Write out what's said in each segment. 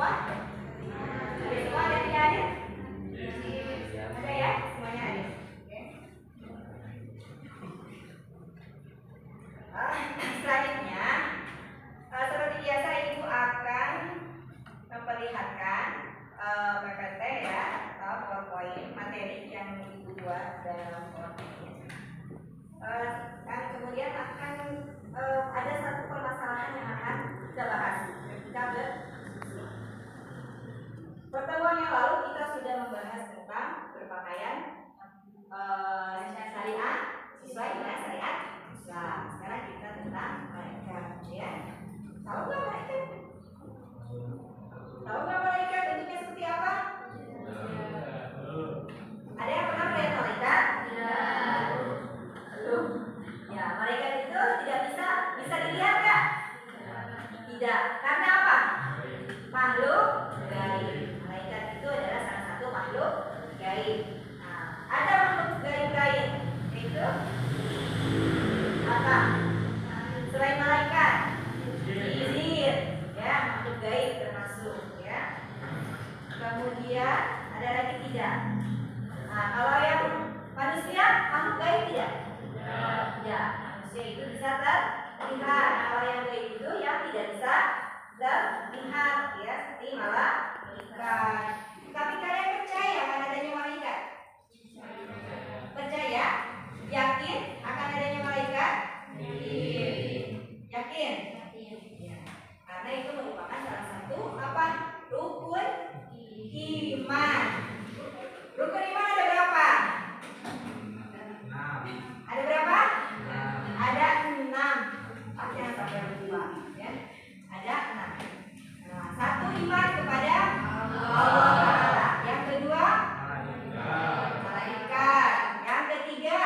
semua? Ada semua, ada yang hadir? Ada ya? Semuanya hadir. Selanjutnya, seperti biasa Ibu akan memperlihatkan PPT ya atau PowerPoint materi yang Ibu buat dalam PowerPoint. Dan kemudian akan ada satu permasalahan yang akan kita bahas ketika berdiskusi. Pertemuan yang lalu kita sudah membahas tentang berpakaian syariat sesuai dengan syariat Islam. Sekarang kita tentang malaikat, ya. Tahu nggak malaikat? Tahu nggak malaikat bentuknya seperti apa? Ada yang pernah melihat malaikat? Belum. Ya, malaikat itu tidak bisa dilihat nggak? Tidak. Karena apa? Makhluk gaib. Malaikat itu adalah salah satu makhluk gaib. Nah, ada makhluk gaib lain, yaitu apa? Selain malaikat, jin, ya, makhluk gaib termasuk, ya. Kemudian ada lagi tidak? Nah, kalau yang manusia, makhluk gaib tidak? Ya, manusia itu bisa terlihat. Kalau yang gaib itu yang tidak bisa terlihat, ya, seperti malaikat. Tapi kalian percaya akan adanya malaikat? Percaya? Yakin akan adanya malaikat? Yakin? Ya. Karena itu merupakan salah satu apa? Rukun iman. Rukun iman ada berapa? Ada berapa? Ada 6. Jangan sampai lupa, ya. Ada 6. Nah, satu iman kepada Allah. Yang kedua, malaikat. Yang ketiga,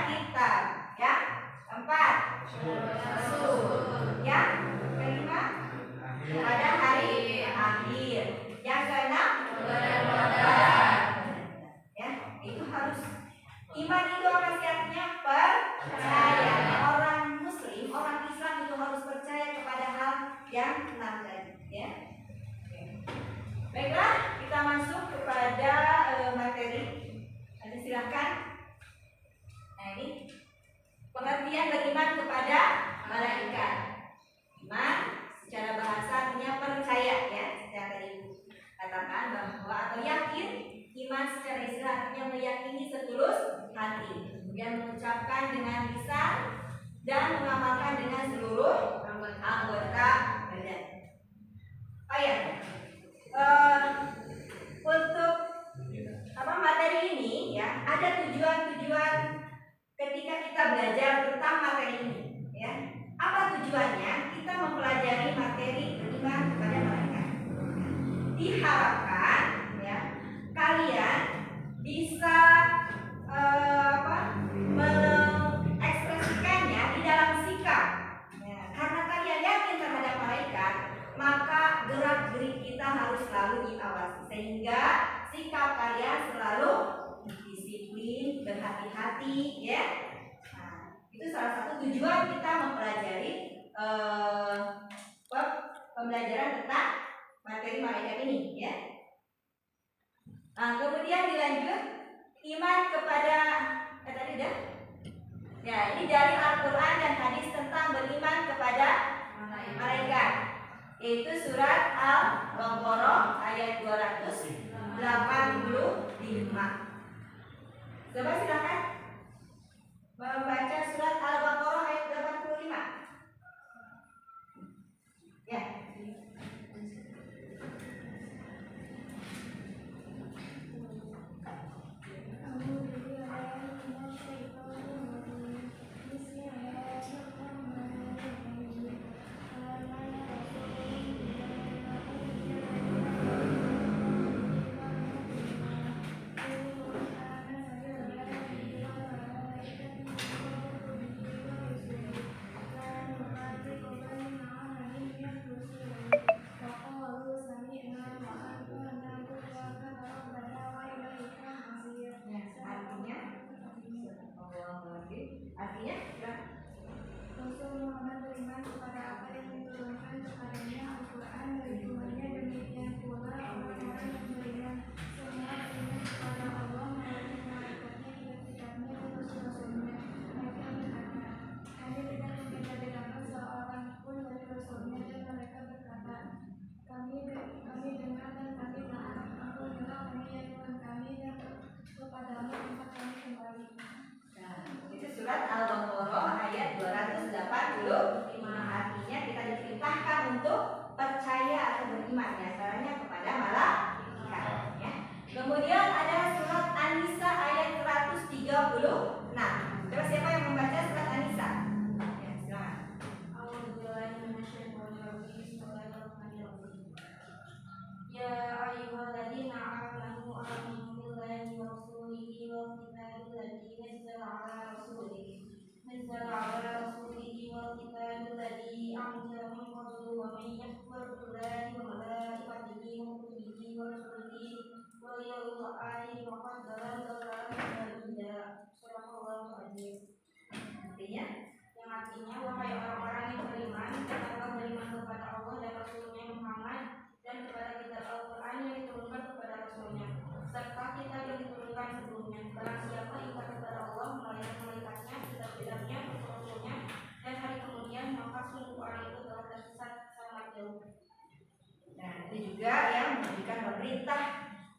kitab. Yang keempat, Rasul. Yang kelima, pada hari akhir. Yang keenam, ya, itu harus iman itu apa sih artinya? Percaya. Orang Muslim, orang Islam itu harus percaya kepada hal yang 6 tadi, ya. Baiklah, kita masuk kepada materi. Nanti silakan. Nah, ini pengertian beriman kepada malaikat. Iman secara bahasa artinya percaya, ya. Secara tadi katakan bahwa atau yakin. Iman secara istilah artinya meyakini setulus hati, kemudian mengucapkan dengan lisan dan mengamalkan dengan seluruh anggota badan. Oh ya, untuk materi ini, ya, ada tujuan-tujuan ketika kita belajar tentang materi ini, ya. Apa tujuannya? Kita mempelajari materi beriman kepada malaikat. Diharapkan, ya, kalian bisa mengekspresikannya di dalam sikap, ya. Karena kalian yakin terhadap malaikat, maka gerak-gerik kita harus selalu diawasi sehingga sikap kalian selalu disiplin, berhati-hati, ya. Nah, itu salah satu tujuan kita mempelajari pembelajaran tentang materi malaikat ini, ya. Nah, kemudian dilanjut iman kepada tadi dah. Ya, ini dari Al-Qur'an dan hadis tentang beriman kepada malaikat. Yaitu surat Al-Baqarah ayat 285. Coba silakan membaca surat Al-Baqarah ayat 85. Ya. Ya ayyuhalladzina amanu aminu billahi wa rasulihi wal kitabil ladzi nazzala ala rasulihi wal kitabil ladzi anzala min qablu wa man yakfur billahi wa malaikatihi wa kutubihi wa rusulihi wal yawmil akhir faqad dhalala dhalalan ba'ida. Subhanallahu azim. Yang artinya wahai orang-orang yang beriman, tetaplah beriman kepada Allah dan Rasulnya Muhammad dan kepada kitab Al-Quran yang diturunkan kepada Rasulnya serta kitab yang diturunkan sebelumnya. Barang siapa iman kepada Allah, malaikatnya, kitab-kitabnya, Rasulnya dan hari kemudian, maka sungguh orang itu telah tersesat sangat jauh. Nah, itu juga yang memberikan perintah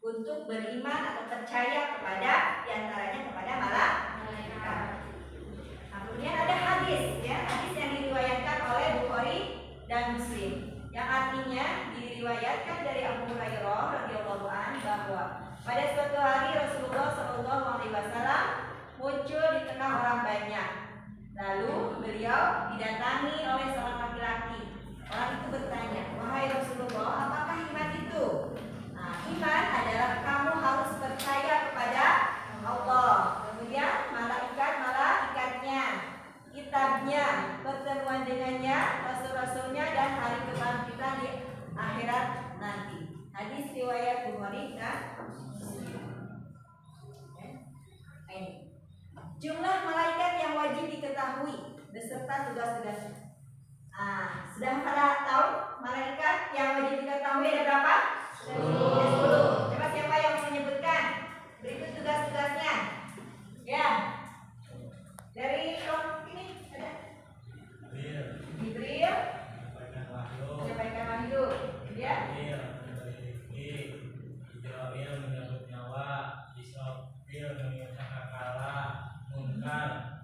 untuk beriman atau percaya kepada diantaranya kepada malaikat. Kemudian ada hadis, ya, hadis yang diriwayatkan oleh Bukhari dan Muslim, yang artinya diriwayatkan dari Abu Hurairah radhiyallahu anhu bahwa pada suatu hari Rasulullah Shallallahu Alaihi Wasallam muncul di tengah orang banyak. Lalu beliau didatangi oleh seorang laki-laki. Orang itu bertanya, wahai Rasulullah, apakah iman itu? Nah, iman adalah kamu harus percaya kepada Allah, kemudian malaikatnya, kitabnya, pertemuan dengannya, rasul-rasulnya dan hari kebangkitan di akhirat nanti. Hadis riwayat Bukhari dan Muslim. Jumlah malaikat yang wajib diketahui beserta tugas-tugasnya. Sudah pada tahu malaikat yang wajib diketahui ada berapa? 10. Coba siapa yang menyebutkan? Berikut tugas-tugasnya. Ya. Dari kelompok ini ada Jibril, menyampaikan wahyu. Ya. Israfil menyambut nyawa, Israfil mengucapkan kala, Munkar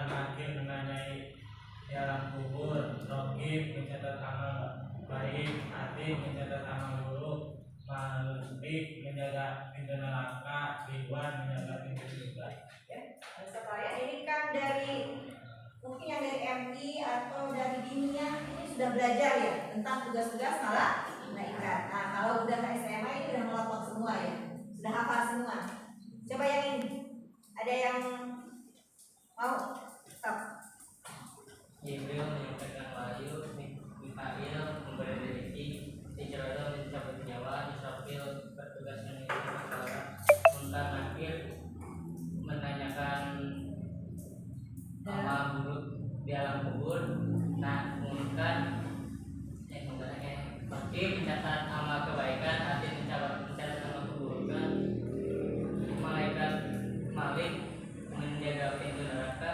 nakir menanyai di alam kubur, Raqib mencatat amal baik, Atid mencatat amal buruk, Malik menjaga pintu neraka, Ridwan menjaga pintu surga. Ya, ini kan dari mungkin yang dari MI atau dari Dinia ini sudah belajar ya tentang tugas-tugas malaikat. Nah, kalau udah ke SMA ini udah melapor semua ya, sudah hafal semua. Coba yang ini, ada yang mau? Stop. Jibril menyampaikan wahyu, Mikail memberi rezeki, Israfil mencabut nyawa, Israfil bertugas mengirimkan kabar, Munkar nakir menanyakan amal buruk di alam kubur. Nah, Raqib mencatat amal kebaikan, Atid mencatat amal keburukan, malaikat Malik menjaga pintu neraka,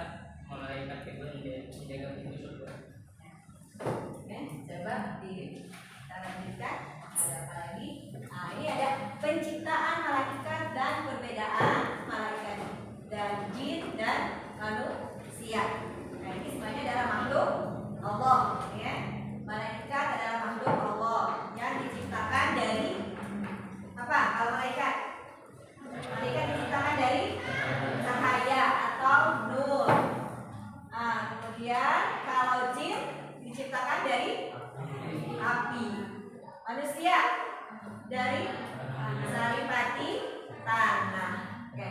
malaikat itu menjaga pintu surga. Oke, coba kita lanjutkan. Ada apa lagi? Nah, ini ada penciptaan malaikat dan perbedaan malaikat dan jin dan manusia. Nah, ini semuanya adalah makhluk Allah, ya. Malaikat adalah makhluk Allah yang diciptakan dari apa? Kalau malaikat diciptakan dari cahaya atau nur. Kemudian kalau jin diciptakan dari api. Manusia dari saripati tanah. Oke.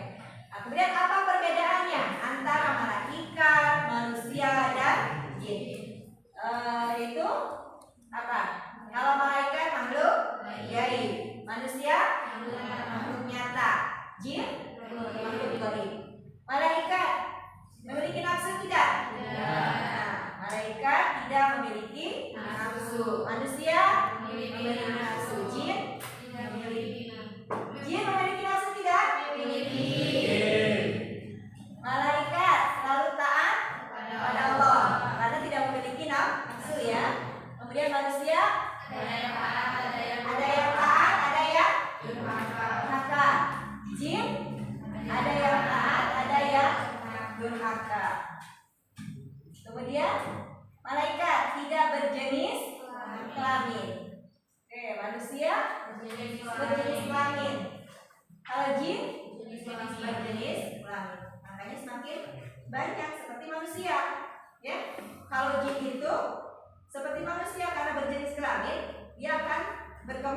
Kemudian apa perbedaannya antara malaikat, manusia dan jin? Itu apa? Kalau malaikat makhluk gaib, manusia makhluk nyata, jin makhluk gaib. Malaikat memiliki nafsu tidak? Malaikat tidak memiliki nafsu. Manusia memiliki nafsu. Jin memiliki nafsu tidak? Memiliki. Malaikat selalu taat kepada Allah karena tidak memiliki nafsu, ya. Kemudian manusia ada yang taat, ada yang durhaka. Jin ada yang taat, ada yang durhaka. Kemudian malaikat tidak berjenis kelamin. Oke, manusia berjenis kelamin. Kalau jin berjenis kelamin. Makanya semakin banyak seperti manusia, ya. Kalau jin itu seperti manusia karena berjenis kelamin, dia akan berkembang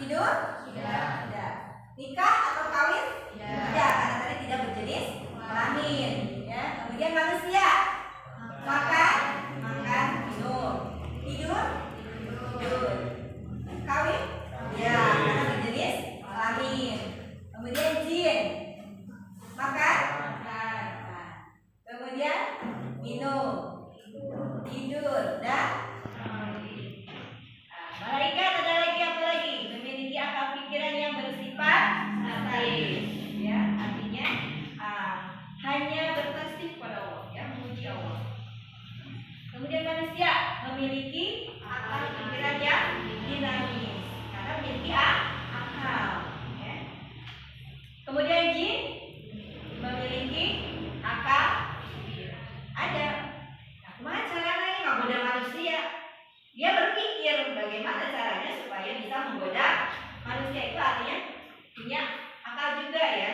Tidur? Tidak. Nikah atau kawin? Tidak, karena tadi tidak berjenis kelamin. Ya. Kemudian manusia, makan, minum. Tidur? Tidur. Kawin? Ya, karena berjenis kelamin. Kemudian jin, makan. Kemudian minum, tidur, dan malaikat ada lagi apa lagi? Memiliki akal pikiran yang bersifat ateis, ya, artinya hanya bertasbih pada Allah, ya, memuji Allah. Kemudian manusia memiliki akal pikiran yang dinamis, karena memiliki akal, ya. Kemudian jin memiliki akal. Ada. Nah, gimana caranya menggoda manusia? Dia berpikir bagaimana caranya supaya bisa menggoda manusia, itu artinya punya akal juga, ya.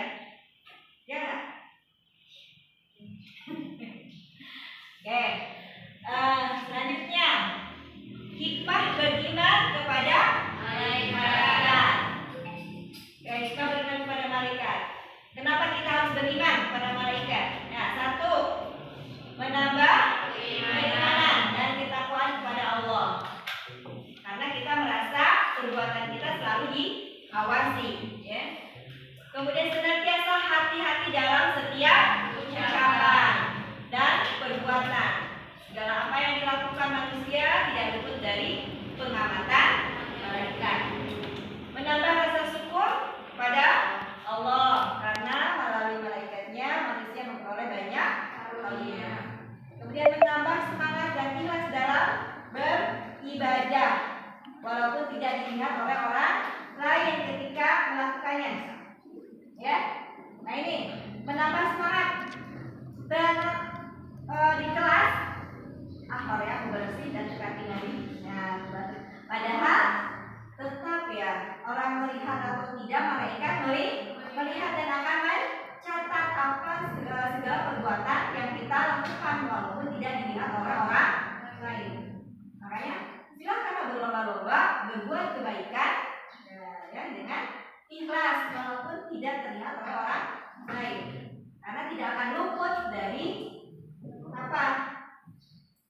Ya nggak? Oke. Selanjutnya, hikmah beriman kepada malaikat. Oke, kita beriman kepada malaikat. Kenapa kita harus beriman kepada malaikat? Nah, satu, menambah keimanan dan ketakwaan kepada Allah. Karena kita merasa perbuatan kita selalu diawasi, ya. Kemudian senantiasa hati-hati dalam setiap ucapan dan perbuatan. Segala apa yang dilakukan manusia tidak luput dari pengamatan malaikat. Menambah rasa syukur kepada Allah, karena melalui malaikatnya manusia memperoleh banyak karunia. Kemudian menambah semangat dan ikhlas dalam beribadah, walaupun tidak dilihat oleh orang lain ketika melakukannya. Ya, nah ini menambah semangat dan di kelas ya, bersih dan dekati Nabi. Nah, padahal tetap, ya, orang melihat atau tidak, malaikat melihat dan akan mencatat apa segala perbuatan yang kita lakukan walaupun tidak dilihat oleh orang lain. Makanya silakan berlomba-lomba berbuat kebaikan, ya, dengan ikhlas walaupun tidak terlihat oleh orang lain, karena tidak akan luput dari apa?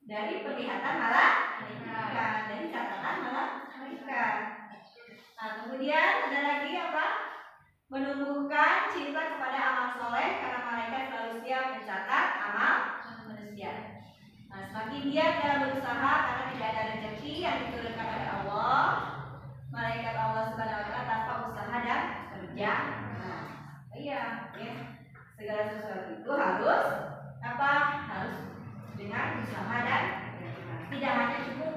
Dari penglihatan malaikat, dari catatan malaikat. Nah, kemudian ada lagi apa? Menumbuhkan cinta kepada amal soleh, karena malaikat selalu siap mencatat amal manusia. Nah, semakin giat dalam berusaha, karena tidak ada rezeki yang diturunkan oleh Allah, malaikat Allah Subhanahu wa Ta'ala, tanpa usaha dan kerja. Nah, iya, ya. Segala sesuatu itu harus apa? Harus dengan usaha dan tidak hanya cukup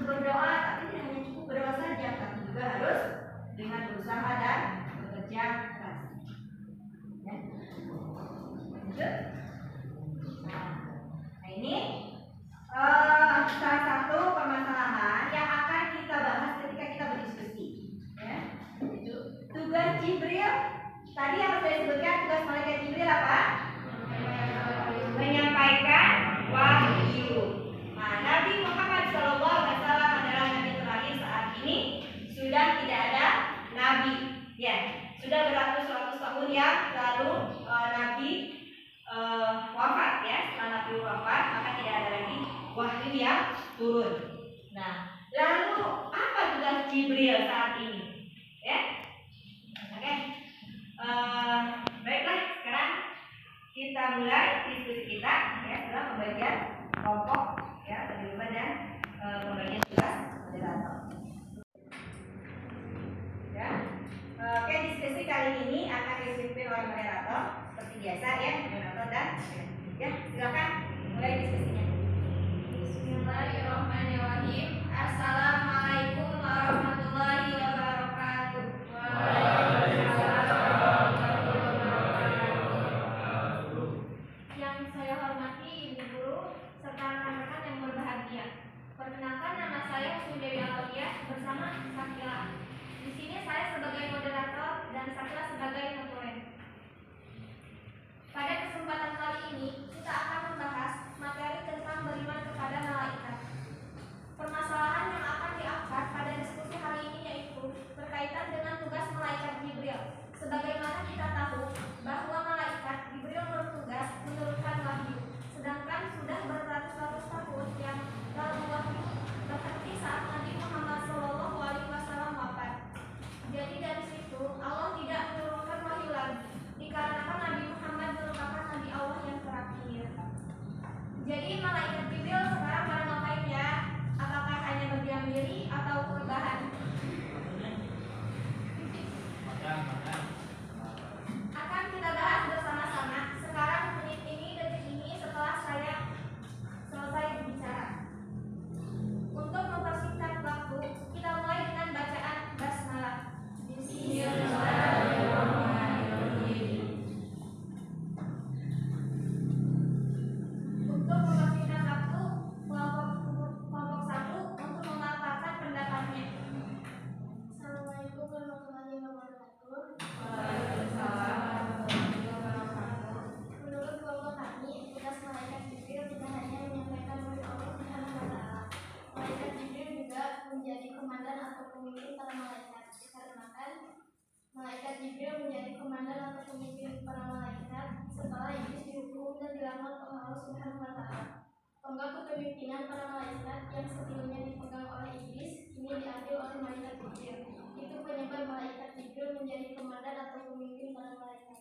berdoa, tapi tidak hanya cukup berdoa saja, tapi juga harus dengan berusaha dan bekerja keras. Ya. Lanjut. Nah, ini salah satu permasalahan yang akan kita bahas ketika kita berdiskusi. Ya. Itu tugas Jibril. Tadi yang saya sebutkan, tugas malaikat Jibril apa? Menyampaikan wahyu. Nah, Nabi Muhammad SAW adalah nabi terakhir saat ini. Sudah tidak ada nabi, ya. Sudah beratus-ratus tahun yang lalu Nabi wafat, ya. Setelah Nabi wafat, maka tidak ada lagi wahyu yang turun. Nah, lalu apa tugas Jibril saat ini? Ya, oke. Baiklah, sekarang kita mulai diskusi kita, ya, setelah pembagian kelompok, ya, terlibat dan pembagian tugas moderator. Ya, oke, diskusi kali ini akan dipimpin oleh moderator seperti biasa, ya, moderator dan ya, silakan mulai diskusinya. Bismillahirrahmanirrahim. Assalamualaikum warahmatullahi wabarakatuh. Yang saya hormati Ibu Guru serta rekan-rekan yang berbahagia. Perkenalkan, nama saya Sudewi Aulia bersama Sakila. Di sini saya sebagai moderator dan Sakila sebagai notulen. Pada kesempatan kali ini kita akan membahas Jadi malaikat Jibril sekarang pada ngapain ya? Apakah hanya berdiam diri atau rebahan? Akan kita bahas bersama-sama. Sekarang menit ini, detik ini setelah saya selesai berbicara. Untuk mempersingkat waktu, kita mulai dengan bacaan basmalah. Bismillahirrahmanirrahim. Untuk mempersingkat waktu, kelompok satu untuk memaparkan pendapatnya. Assalamualaikum warahmatullahi wabarakatuh. Waalaikumsalam warahmatullahi wabarakatuh. Menurut kelompok kami, tugas malaikat Jibril tidak hanya menyampaikan wahyu Allah Subhanahu wa Ta'ala. Malaikat Jibril juga menjadi komandan atau pemimpin para malaikat. Dikarenakan malaikat Jibril menjadi komandan atau pemimpin para malaikat setelah iblis dihukum dan dilaknat oleh Allah Subhanahu wa Ta'ala. Tonggak kepemimpinan para malaikat yang sebelumnya dipegang oleh iblis ini diambil oleh malaikat Jibril. Itu penyebab malaikat Jibril menjadi komandan atau pemimpin para malaikat.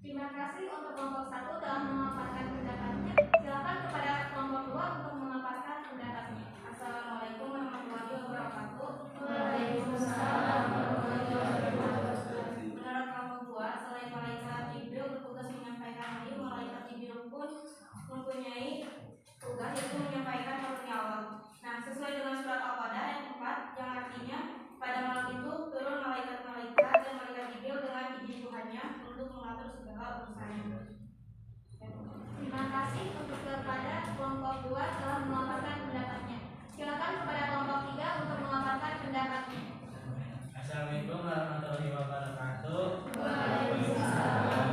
Terima kasih untuk kelompok satu telah memaparkan pendapatnya. Silakan kepada kelompok dua untuk memaparkan pendapatnya. Assalamualaikum warahmatullahi wabarakatuh. Waalaikumsalam warahmatullahi wabarakatuh. Menurut kelompok dua, selain malaikat Jibril bertugas menyampaikan wahyu, malaikat Jibril pun mempunyai tugas yaitu menyampaikan karunia Allah. Nah, sesuai dengan surat Al-Qadah yang 4 yang artinya pada malam itu turun malaikat-malaikat dan malaikat Jibril dengan izin Tuhannya untuk mengatur segala urusannya. Terima kasih untuk kepada kelompok 2 telah memaparkan pendapatnya. Silakan kepada kelompok 3 untuk memaparkan pendapatnya. Assalamualaikum warahmatullahi wabarakatuh. Waalaikumsalam.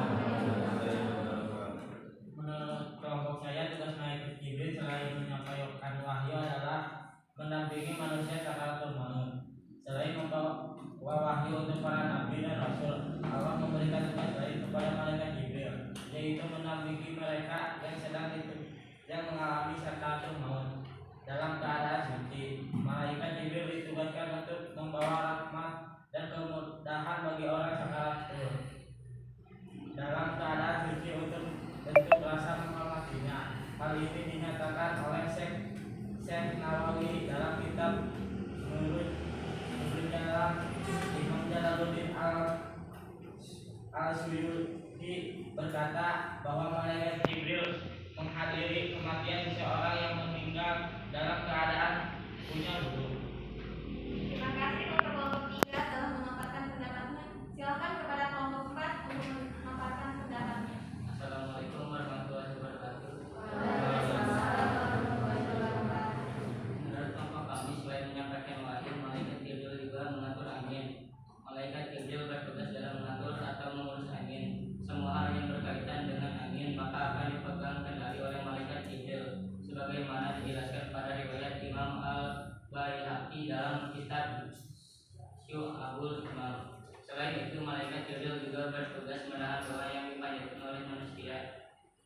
Menurut kelompok saya, tugas malaikat Jibril selain menyampaikan wahyu adalah mendampingi manusia sakaratul maut. Selain membawa wahyu untuk para nabi dan rasul, Allah memberikan tugas lain kepada malaikat Jibril, yaitu mendampingi mereka yang sedang yang mengalami sakaratul maut dalam keadaan suci. Malaikat Jibril ditugaskan untuk membawa rahmat dan kemudahan bagi orang sakaratul dalam keadaan suci untuk bentuk rasa menghormatinya. Hal ini dinyatakan oleh Syekh Nawawi dalam kitab Nurul Jalan. Imam Jalaluddin Al-Suyuti berkata bahwa malaikat Jibril menghadiri kematian seseorang yang meninggal dalam keadaan punya wudhu. Terima kasih untuk kelompok 3 telah memaparkan pendapatnya. Silakan kepada kelompok 4 untuk memaparkan pendapatnya. Assalamualaikum warahmatullahi wabarakatuh. Waalaikumsalam warahmatullahi wabarakatuh. Menurut kelompok kami, selain menyampaikan wahyu, malaikat Jibril juga mengatur angin. Malaikat Jibril bertugas dalam mengatur atau mengurus angin. Semua hal yang berkaitan dengan angin maka akan dipegang kendali oleh malaikat Jibril, sebagaimana dijelaskan pada riwayat Imam Al-Baihaqi dalam kitab Syu'abul Iman. Selain itu, malaikat Jibril juga bertugas menahan doa yang dipanjatkan oleh manusia.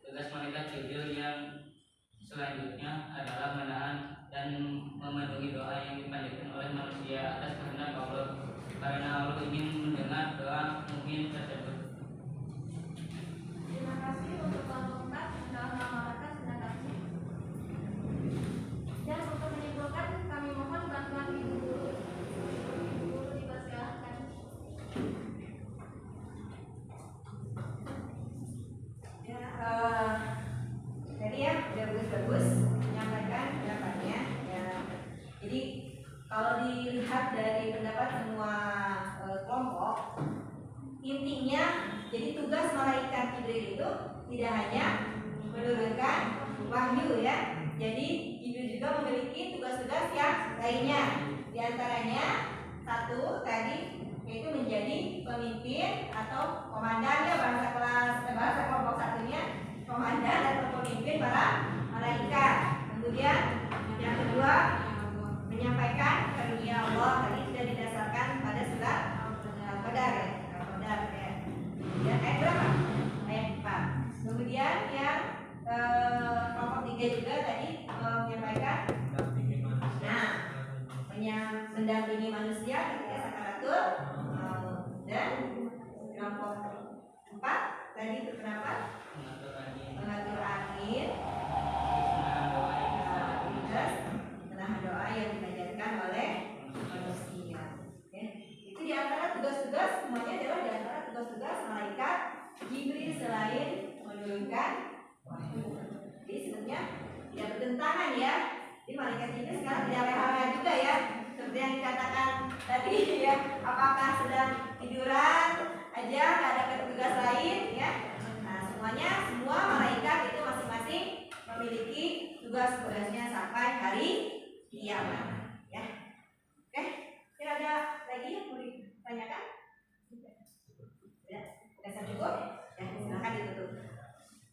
Tugas malaikat Jibril yang selanjutnya adalah menahan dan memenuhi doa yang dipanjatkan oleh manusia atas kehendak Allah, karena Allah ingin mendengar doa mukmin tersebut. Terima kasih untuk kelompok 4 yang telah memaparkan pendapatnya. Dan untuk menyimpulkan, kami mohon bantuan Ibu Guru. Ibu Guru dipersilahkan. Ya, tadi ya udah bagus-bagus menyampaikan pendapatnya. Ya, jadi kalau dilihat dari pendapat semua kelompok, intinya jadi tugas malaikat Jibril itu tidak hanya menurunkan wahyu ya. Jadi Jibril juga memiliki tugas-tugas yang lainnya. Di antaranya satu tadi yaitu menjadi pemimpin atau komandan ya, bahasa kelompok satunya komandan atau pemimpin para malaikat. Kemudian yang kedua menyampaikan karunia Allah, tadi sudah didasarkan pada surat Al-Qadar ya. Al-Qadar ya. Kemudian ayat berapa? Ayat 4. Kemudian yang kelompok 3 juga tadi menyampaikan mendampingi manusia ketika sakaratul maut. Dan kelompok 4 tadi itu kenapa? Mengatur angin tugas-tugas semuanya adalah di antara tugas-tugas malaikat Jibril selain menurunkan wahyu. Jadi sebenarnya tidak bertentangan ya. Jadi malaikat Jibril sekarang tidak leha-leha juga ya. Seperti yang dikatakan tadi ya, apakah sedang tiduran aja nggak ada tugas lain ya. Nah semuanya, semua malaikat itu masing-masing memiliki tugas-tugasnya sampai hari kiamat ya. Oke, kira ada lagi yang mau ditanyakan? Ya, sudah cukup ya, silakan ditutup.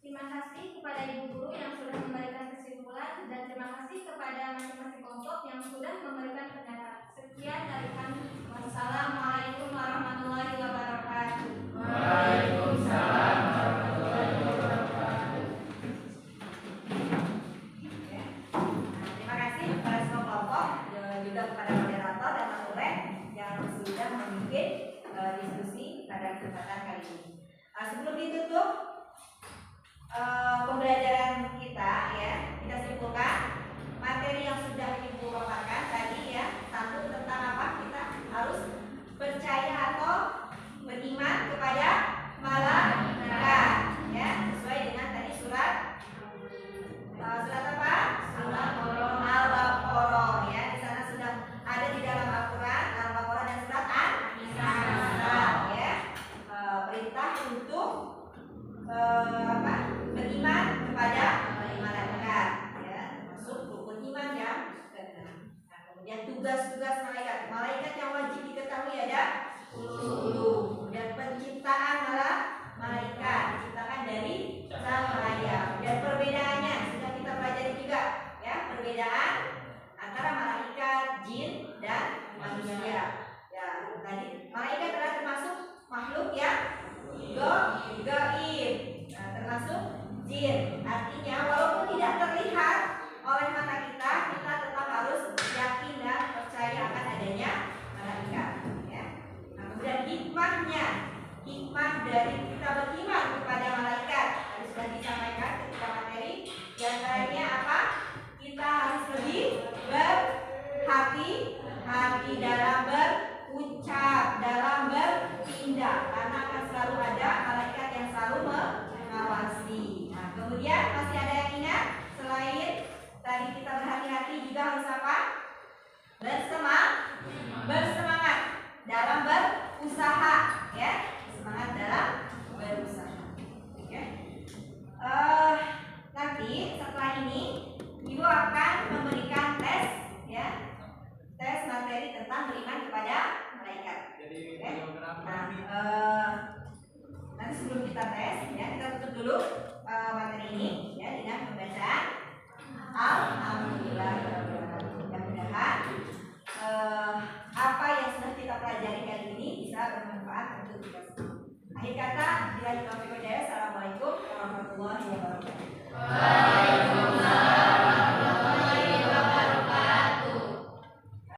Terima kasih kepada ibu guru yang sudah memberikan kesimpulan, dan terima kasih kepada masing-masing kelompok yang sudah memberikan pernyataan. Sekian dari kami. Wassalamualaikum warahmatullahi wabarakatuh. Waalaikumsalam warahmatullahi wabarakatuh. Terima kasih kepada semua kelompok, juga kepada moderator dan masulen yang sudah memimpin diskusi pada kesempatan kali ini. Sebelum ditutup pembelajaran kita ya, kita simpulkan materi yang sudah ibu paparkan tadi ya. Satu, tentang apa? Kita harus percaya atau beriman kepada malaikat ya, sesuai dengan tadi surat apa? Surat Al-Baqarah ya. Di sana sudah ada di dalam Al-Qur'an, Al-Baqarah dan surat An-Nisa ya. Perintah untuk beriman kepada malaikat ya, termasuk rukun iman yang keenam. Nah, kemudian tugas-tugas malaikat yang wajib diketahui ada 10. Kemudian penciptaan malaikat diciptakan dari sang raya. Dan perbedaannya sudah kita pelajari juga ya, perbedaan antara malaikat, jin dan manusia. Ya, tadi malaikat adalah termasuk makhluk yang gaib. Nah, termasuk jin. Artinya walaupun tidak terlihat oleh mata kita, kita tetap harus yakin dan percaya akan adanya malaikat ya. Nah, kemudian hikmah dari kita beriman kepada malaikat tadi sudah disampaikan ketika materi. Di antaranya apa? Kita harus lebih berhati-hati dalam berucap, dalam bertindak, karena akan selalu ada malaikat yang selalu mengawasi. Nah, kemudian masih ada yang ingat selain tadi kita berhati-hati, juga harus apa? Bersemangat dalam berusaha ya, semangat dalam berusaha. Oke. Nanti setelah ini ibu akan memberikan tes ya, tes materi tentang beriman kepada malaikat. Oke. Nah, nanti sebelum kita tes ya, kita tutup dulu materi ini ya dengan pembacaan Alhamdulillah. Mudah-mudahan apa yang sudah kita pelajari kali ini bisa bermanfaat untuk kita semua. Akhir kata, bila kita berjaya, assalamualaikum warahmatullahi wabarakatuh.